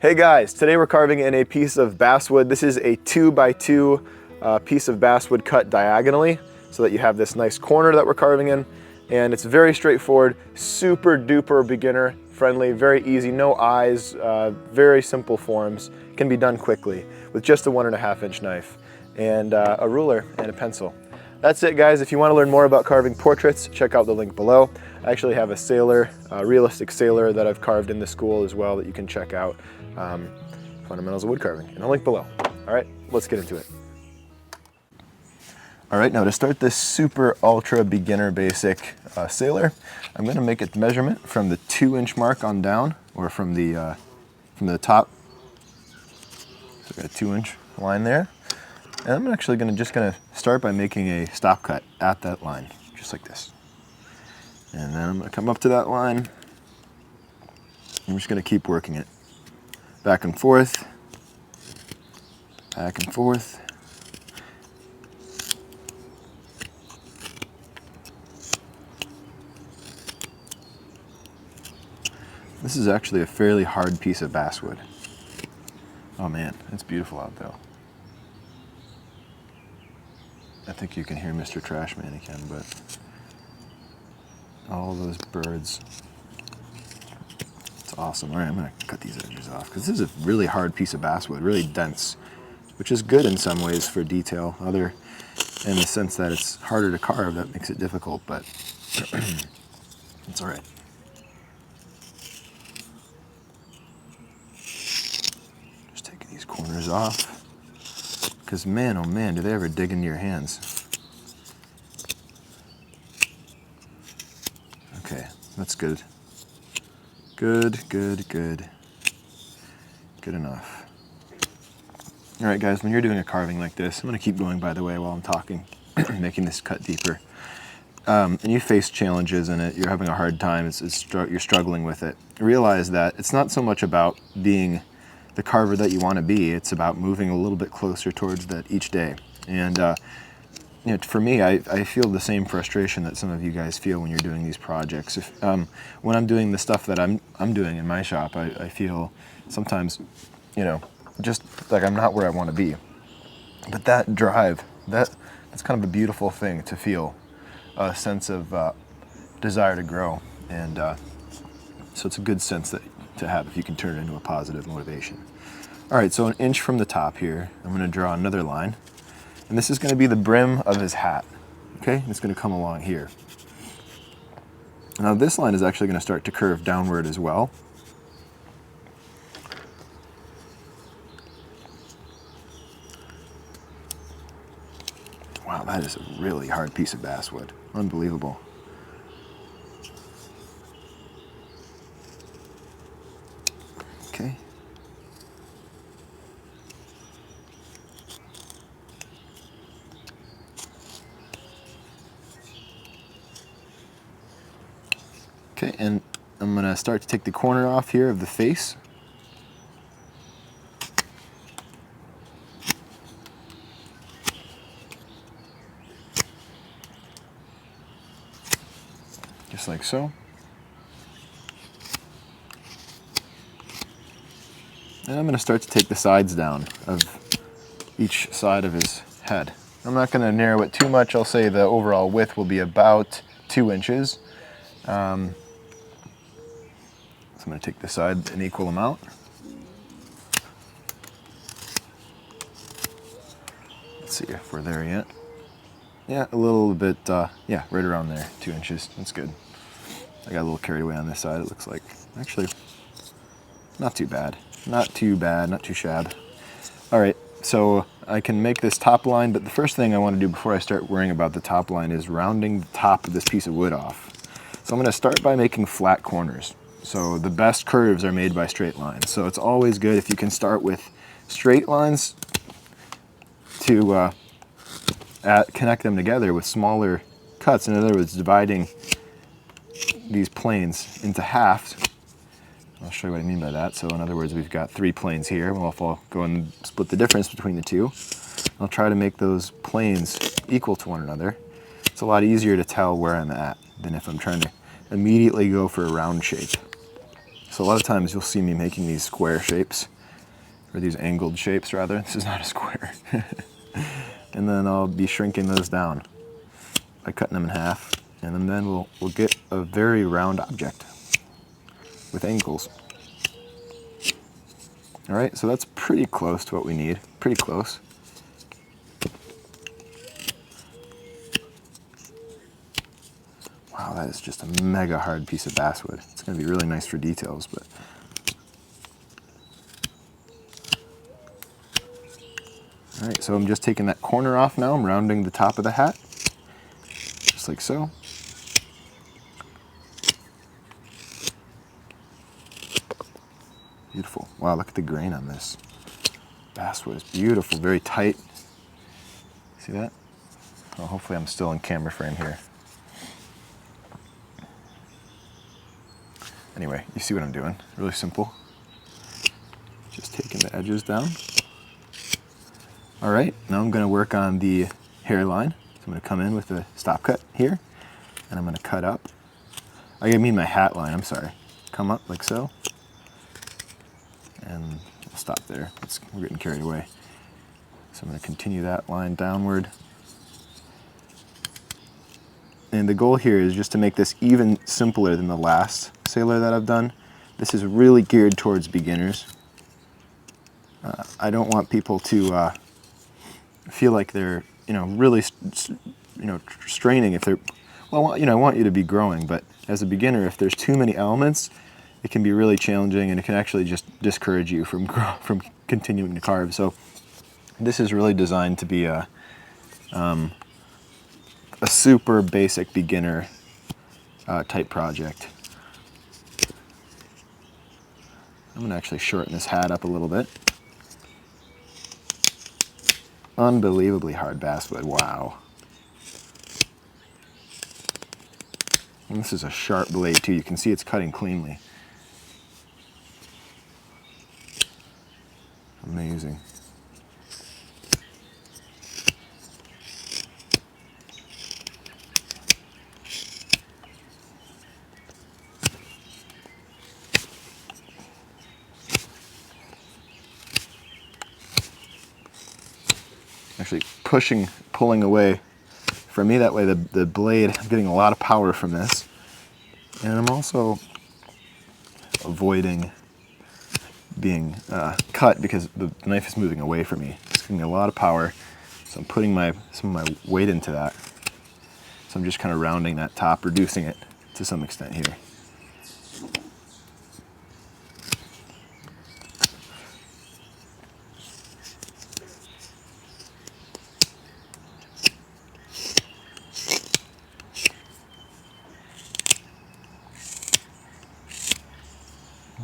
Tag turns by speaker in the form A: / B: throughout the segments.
A: Hey guys, today we're carving in a piece of basswood. This is a 2x2 piece of basswood cut diagonally so that you have this nice corner that we're carving in. And it's very straightforward, super duper beginner friendly, very easy, no eyes, very simple forms, can be done quickly with just a 1.5 inch knife and a ruler and a pencil. That's it guys. If you want to learn more about carving portraits, check out the link below. I actually have a sailor, a realistic sailor that I've carved in the school as well that you can check out. Fundamentals of wood carving in the link below. All right, let's get into it. All right, now to start this super ultra beginner basic sailor, I'm going to make a measurement from the 2-inch mark on down, or from the top. So I got a 2-inch line there. And I'm actually just gonna start by making a stop cut at that line, just like this. And then I'm gonna come up to that line. I'm just gonna keep working it. Back and forth, back and forth. This is actually a fairly hard piece of basswood. Oh man, it's beautiful out though. I think you can hear Mr. Trashman again, but all those birds. It's awesome. All right, I'm gonna cut these edges off because this is a really hard piece of basswood, really dense, which is good in some ways for detail. Other, in the sense that it's harder to carve, that makes it difficult, but it's all right. Just taking these corners off. Because man, oh man, do they ever dig into your hands. Okay, that's good. Good, good, good. Good enough. All right guys, when you're doing a carving like this, I'm gonna keep going by the way while I'm talking, making this cut deeper. And you face challenges in it, you're having a hard time, you're struggling with it. Realize that it's not so much about being the carver that you want to be, it's about moving a little bit closer towards that each day. And you know, for me, I feel the same frustration that some of you guys feel when you're doing these projects. When I'm doing the stuff that I'm doing in my shop, I feel sometimes, you know, just like I'm not where I want to be. But that drive, that's kind of a beautiful thing to feel, a sense of desire to grow. And so it's a good sense to have if you can turn it into a positive motivation. All right, so 1 inch from the top here, I'm gonna draw another line. And this is gonna be the brim of his hat, okay? And it's gonna come along here. Now this line is actually gonna start to curve downward as well. Wow, that is a really hard piece of basswood. Unbelievable. Okay. Okay, and I'm gonna start to take the corner off here of the face. Just like so. And I'm gonna start to take the sides down of each side of his head. I'm not gonna narrow it too much. I'll say the overall width will be about 2 inches. So I'm going to take the side an equal amount. Let's see if we're there yet. Yeah, a little bit, yeah, right around there, 2 inches. That's good. I got a little carried away on this side, it looks like. Actually, not too bad. Not too bad, not too shabby. All right, so I can make this top line, but the first thing I want to do before I start worrying about the top line is rounding the top of this piece of wood off. So I'm going to start by making flat corners. So the best curves are made by straight lines. So it's always good if you can start with straight lines to connect them together with smaller cuts. In other words, dividing these planes into halves. I'll show you what I mean by that. So in other words, we've got 3 planes here. Well, if I'll go and split the difference between the two, I'll try to make those planes equal to one another. It's a lot easier to tell where I'm at than if I'm trying to immediately go for a round shape. So a lot of times you'll see me making these square shapes, or these angled shapes rather. This is not a square. And then I'll be shrinking those down by cutting them in half, and then we'll get a very round object with angles. All right, so that's pretty close to what we need, pretty close. Wow, that is just a mega hard piece of basswood. It's gonna be really nice for details, but. All right, so I'm just taking that corner off now. I'm rounding the top of the hat, just like so. Beautiful. Wow, look at the grain on this. Basswood is beautiful, very tight. See that? Oh, hopefully I'm still in camera frame here. Anyway, you see what I'm doing. Really simple. Just taking the edges down. All right, now I'm gonna work on the hairline. So I'm gonna come in with a stop cut here, and I'm gonna cut up. I mean my hat line, I'm sorry. Come up like so. And we'll stop there. We're getting carried away. So I'm gonna continue that line downward. And the goal here is just to make this even simpler than the last sailor that I've done. This is really geared towards beginners. I don't want people to feel like they're, really, straining if they're, well, I want you to be growing, but as a beginner, if there's too many elements, it can be really challenging, and it can actually just discourage you from continuing to carve. So this is really designed to be a super basic beginner type project. I'm gonna actually shorten this hat up a little bit. Unbelievably hard basswood, wow. And this is a sharp blade too. You can see it's cutting cleanly. Amazing. Actually pulling away from me, that way the blade, I'm getting a lot of power from this. And I'm also avoiding being cut because the knife is moving away from me. It's getting a lot of power, so I'm putting some of my weight into that. So I'm just kind of rounding that top, reducing it to some extent here.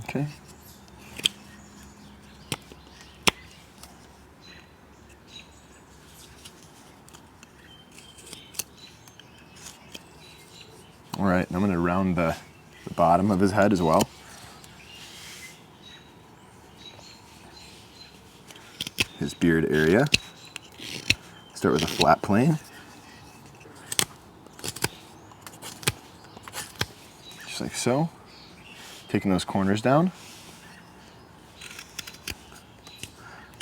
A: Okay. All right, I'm going to round the bottom of his head as well. His beard area. Start with a flat plane. Just like so. Taking those corners down.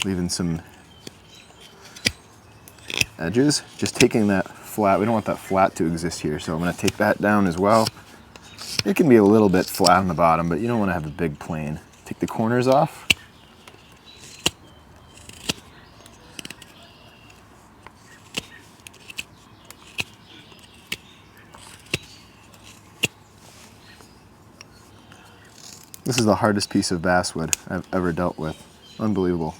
A: Leaving some edges. Just taking that flat. We don't want that flat to exist here, so I'm going to take that down as well. It can be a little bit flat on the bottom, but you don't want to have a big plane. Take the corners off. This is the hardest piece of basswood I've ever dealt with. Unbelievable.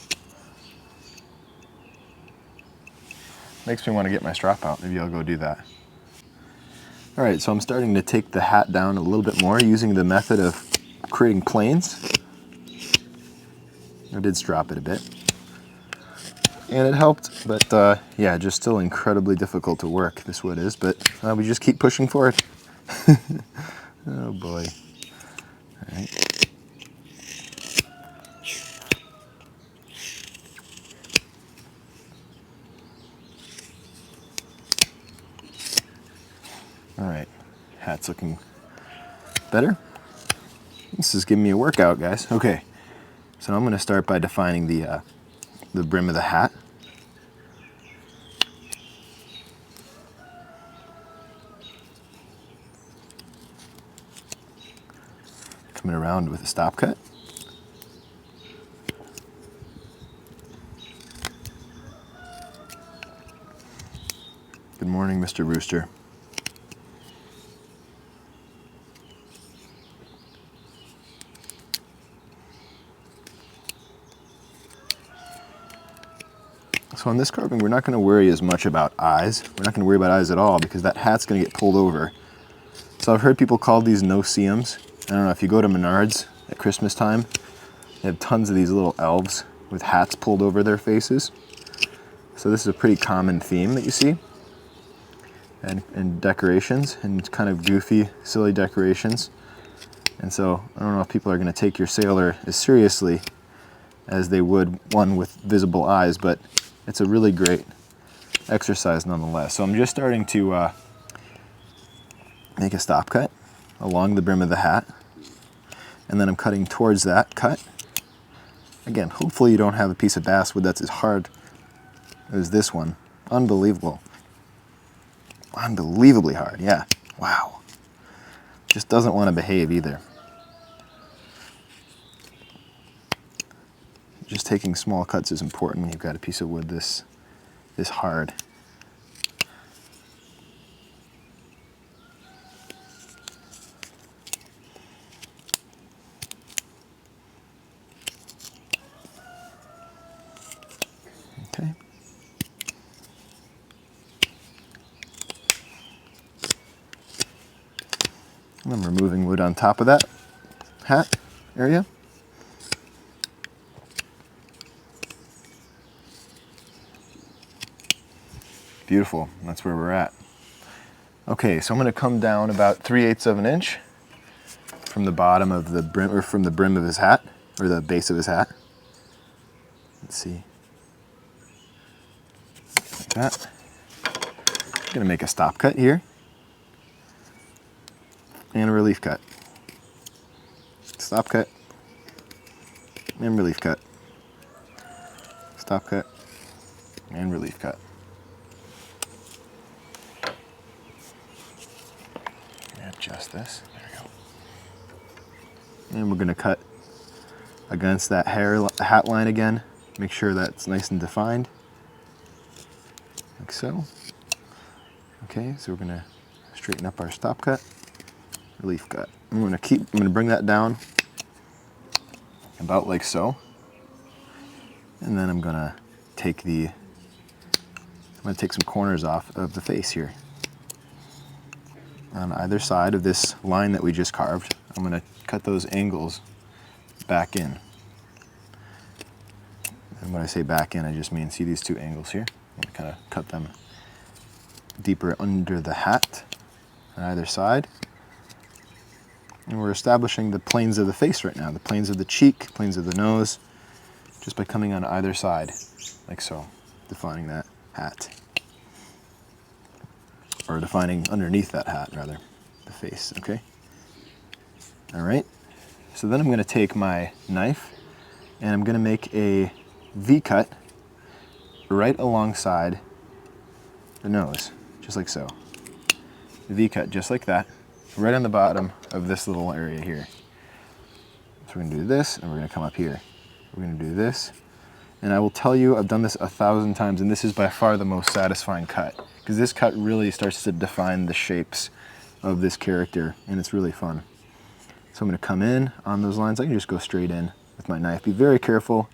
A: Makes me want to get my strop out. Maybe I'll go do that. All right, so I'm starting to take the hat down a little bit more using the method of creating planes. I did strop it a bit. And it helped, but yeah, just still incredibly difficult to work, this wood is, but we just keep pushing forward. Oh boy. All right. All right, hat's looking better. This is giving me a workout, guys. Okay, so I'm going to start by defining the brim of the hat. Coming around with a stop cut. Good morning, Mr. Rooster. So on this carving, we're not going to worry as much about eyes. We're not going to worry about eyes at all because that hat's going to get pulled over. So I've heard people call these no-see-ums. I don't know, if you go to Menards at Christmas time, they have tons of these little elves with hats pulled over their faces. So this is a pretty common theme that you see. And decorations, and kind of goofy, silly decorations. And so I don't know if people are going to take your sailor as seriously as they would one with visible eyes, but it's a really great exercise nonetheless. So I'm just starting to make a stop cut along the brim of the hat, and then I'm cutting towards that cut. Again, hopefully you don't have a piece of basswood that's as hard as this one. Unbelievable. Unbelievably hard, yeah. Wow. Just doesn't want to behave either. Just taking small cuts is important when you've got a piece of wood this hard. Okay. And I'm removing wood on top of that hat area. Beautiful, that's where we're at. Okay, so I'm going to come down about 3/8 of an inch from the bottom of the brim, or from the brim of his hat, or the base of his hat. Let's see. Like that. I'm going to make a stop cut here. And a relief cut. Stop cut. And relief cut. Stop cut. And relief cut. Adjust this. There we go. And we're going to cut against that hat line again. Make sure that's nice and defined. Like so. Okay, so we're going to straighten up our stop cut. Relief cut. I'm going to bring that down about like so. And then I'm going to take some corners off of the face here. On either side of this line that we just carved, I'm going to cut those angles back in. And when I say back in, I just mean, see these two angles here? I'm going to kind of cut them deeper under the hat on either side. And we're establishing the planes of the face right now, the planes of the cheek, planes of the nose, just by coming on either side, like so, defining that hat. Or defining underneath that hat, rather, the face, okay? All right, so then I'm going to take my knife and I'm going to make a V-cut right alongside the nose, just like so. V-cut, just like that, right on the bottom of this little area here. So we're going to do this, and we're going to come up here. We're going to do this, and I will tell you, I've done this 1,000 times, and this is by far the most satisfying cut, because this cut really starts to define the shapes of this character, and it's really fun. So I'm going to come in on those lines. I can just go straight in with my knife. Be very careful,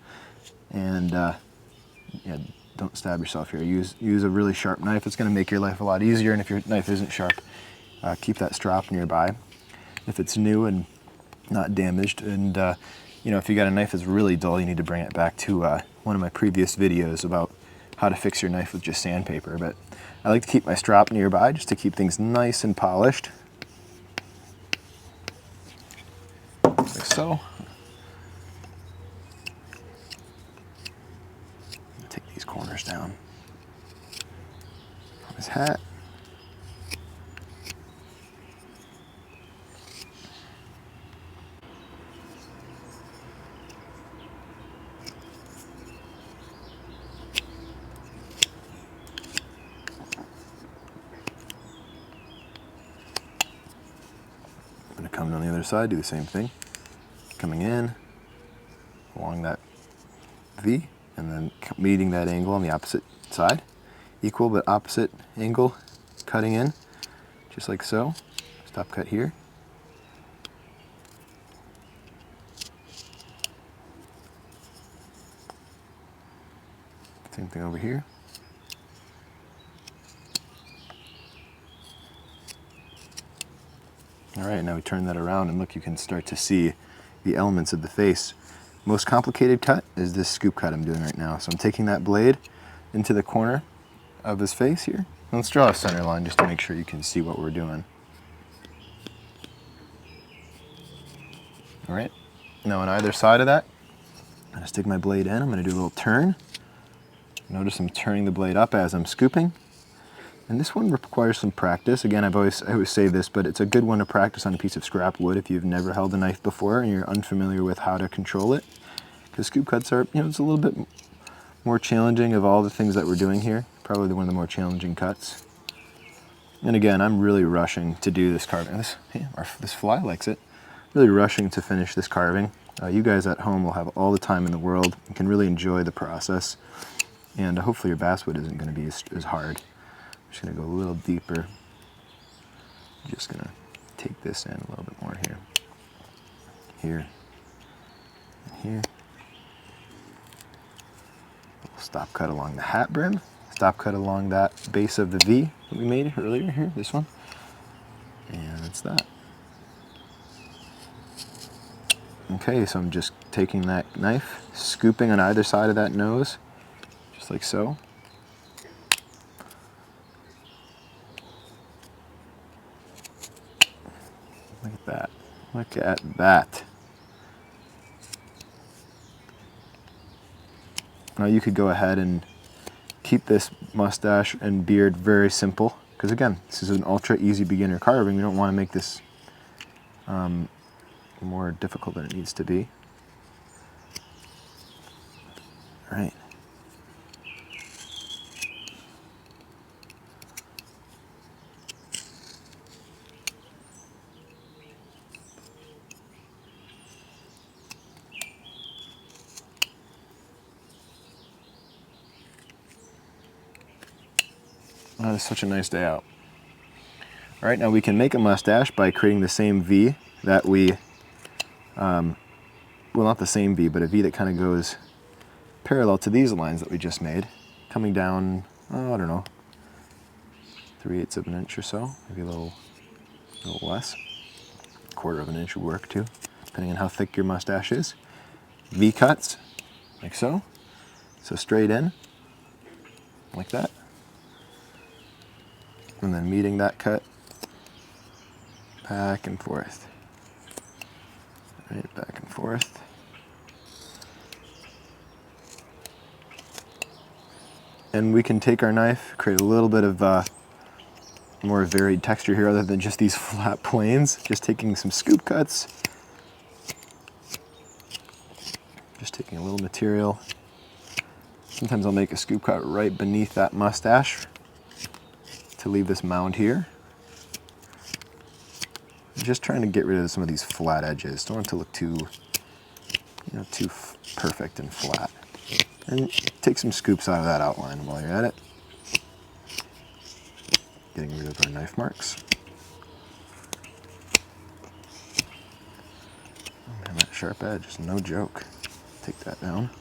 A: and yeah, don't stab yourself here. Use a really sharp knife. It's going to make your life a lot easier, and if your knife isn't sharp, keep that strop nearby if it's new and not damaged. And you know, if you got a knife that's really dull, you need to bring it back to one of my previous videos about how to fix your knife with just sandpaper. But I like to keep my strop nearby just to keep things nice and polished. Like so. Take these corners down on his hat. side, do the same thing. Coming in along that V, and then meeting that angle on the opposite side. Equal but opposite angle, cutting in, just like so. Stop cut here. Same thing over here. All right, now we turn that around and look, you can start to see the elements of the face. Most complicated cut is this scoop cut I'm doing right now. So I'm taking that blade into the corner of his face here. Let's draw a center line just to make sure you can see what we're doing. All right, now on either side of that, I'm gonna stick my blade in. I'm gonna do a little turn. Notice I'm turning the blade up as I'm scooping. And this one requires some practice. Again, I always say this, but it's a good one to practice on a piece of scrap wood if you've never held a knife before and you're unfamiliar with how to control it. Because scoop cuts are, it's a little bit more challenging of all the things that we're doing here. Probably one of the more challenging cuts. And again, I'm really rushing to do this carving. This fly likes it. Really rushing to finish this carving. You guys at home will have all the time in the world and can really enjoy the process. And hopefully your basswood isn't going to be as hard. I'm just going to go a little deeper. I'm just going to take this in a little bit more here. Here. And here. Stop cut along the hat brim. Stop cut along that base of the V that we made earlier here, this one. And that's that. Okay, so I'm just taking that knife, scooping on either side of that nose, just like so. Look at that. Look at that. Now you could go ahead and keep this mustache and beard very simple, because again, this is an ultra easy beginner carving. We don't want to make this more difficult than it needs to be. All right. Oh, it's such a nice day out. All right, now we can make a mustache by creating the same V that we, well, not the same V, but a V that kind of goes parallel to these lines that we just made, coming down, oh, I don't know, 3/8 of an inch or so, maybe a little less. 1/4 of an inch would work too, depending on how thick your mustache is. V cuts, like so. So straight in, like that. And then meeting that cut, back and forth. Right, back and forth. And we can take our knife, create a little bit of more varied texture here other than just these flat planes. Just taking some scoop cuts. Just taking a little material. Sometimes I'll make a scoop cut right beneath that mustache to leave this mound here. I'm just trying to get rid of some of these flat edges. Don't want it to look too, too perfect and flat. And take some scoops out of that outline while you're at it. Getting rid of our knife marks. Oh man, that sharp edge is no joke. Take that down.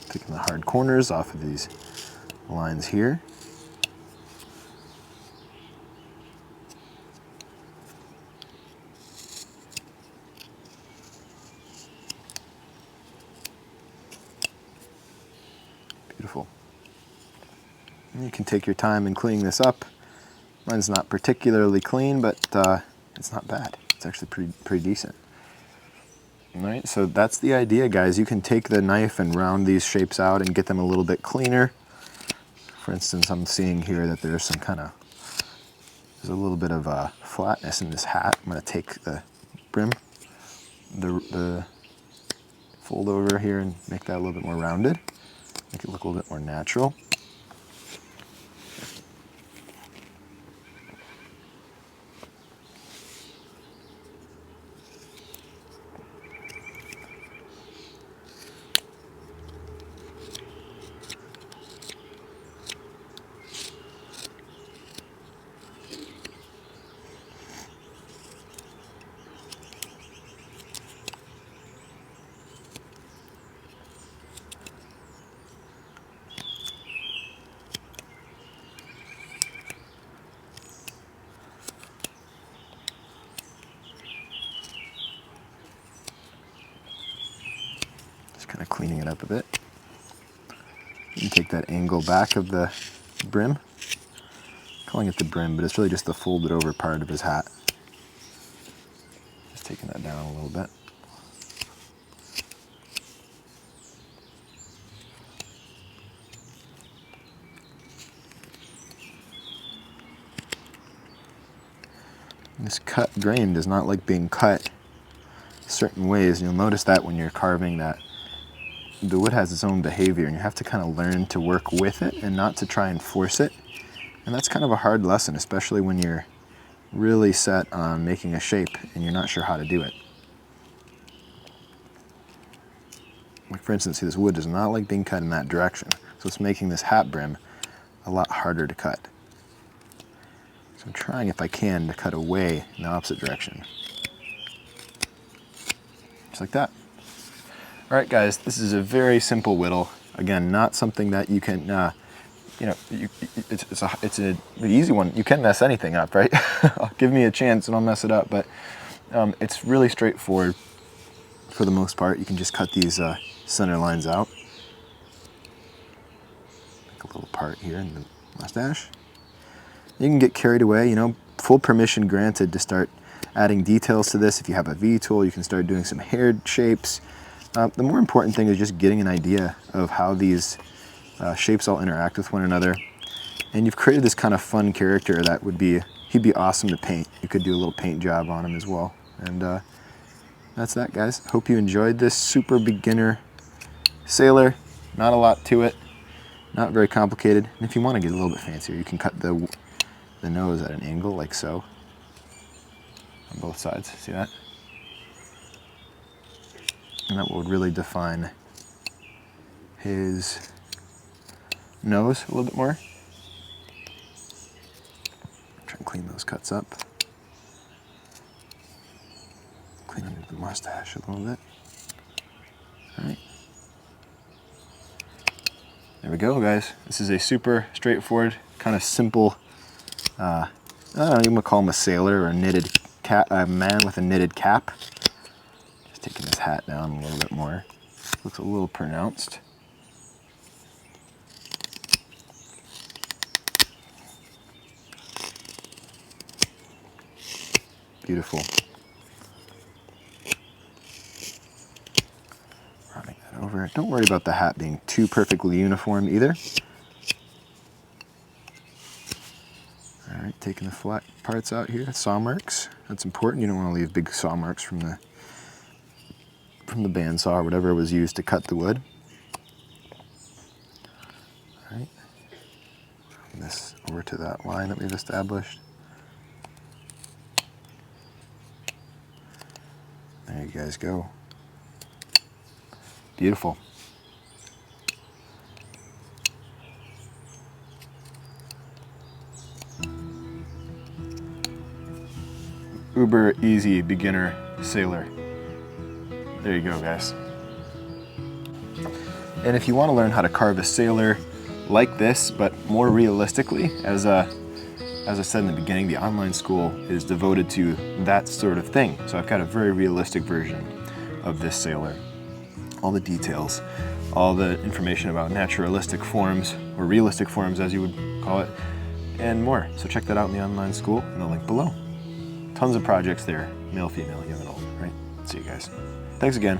A: Taking the hard corners off of these lines here. Beautiful. And you can take your time in cleaning this up. Mine's not particularly clean, but it's not bad. It's actually pretty decent. All right, so that's the idea, guys. You can take the knife and round these shapes out and get them a little bit cleaner. For instance, I'm seeing here that there's a little bit of flatness in this hat. I'm gonna take the brim, the fold over here and make that a little bit more rounded, make it look a little bit more natural. Kind of cleaning it up a bit. You can take that angle back of the brim. I'm calling it the brim, but it's really just the folded over part of his hat. Just taking that down a little bit. This cut grain does not like being cut certain ways. You'll notice that when you're carving that the wood has its own behavior, and you have to kind of learn to work with it and not to try and force it. And that's kind of a hard lesson, especially when you're really set on making a shape and you're not sure how to do it. Like for instance, see, this wood does not like being cut in that direction, so it's making this hat brim a lot harder to cut. So I'm trying, if I can, to cut away in the opposite direction. Just like that. All right, guys, this is a very simple whittle. Again, not something that you can, you know, it's an easy one. You can mess anything up, right? Give me a chance and I'll mess it up, but it's really straightforward for the most part. You can just cut these center lines out. Make a little part here in the mustache. You can get carried away, you know, full permission granted to start adding details to this. If you have a V-tool, you can start doing some haired shapes. The more important thing is just getting an idea of how these shapes all interact with one another. And you've created this kind of fun character that would be, he'd be awesome to paint. You could do a little paint job on him as well. And that's that, guys. Hope you enjoyed this super beginner sailor. Not a lot to it, not very complicated. And if you want to get a little bit fancier, you can cut the nose at an angle like so on both sides. See that? And that will really define his nose a little bit more. Try and clean those cuts up. Clean under the mustache a little bit. All right. There we go, guys. This is a super straightforward, kind of simple, I don't even call him a sailor or a knitted cap, a man with a knitted cap. Taking his hat down a little bit more. Looks a little pronounced. Beautiful. Running that over. Don't worry about the hat being too perfectly uniform either. All right, taking the flat parts out here, saw marks. That's important. You don't want to leave big saw marks from the bandsaw or whatever was used to cut the wood. All right, bring this over to that line that we've established. There you guys go. Beautiful. Uber easy beginner sailor. There you go, guys. And if you want to learn how to carve a sailor like this, but more realistically, as I said in the beginning, the online school is devoted to that sort of thing. So I've got a very realistic version of this sailor. All the details, all the information about naturalistic forms, or realistic forms as you would call it, and more. So check that out in the online school in the link below. Tons of projects there, male, female, young and old, right? See you guys. Thanks again.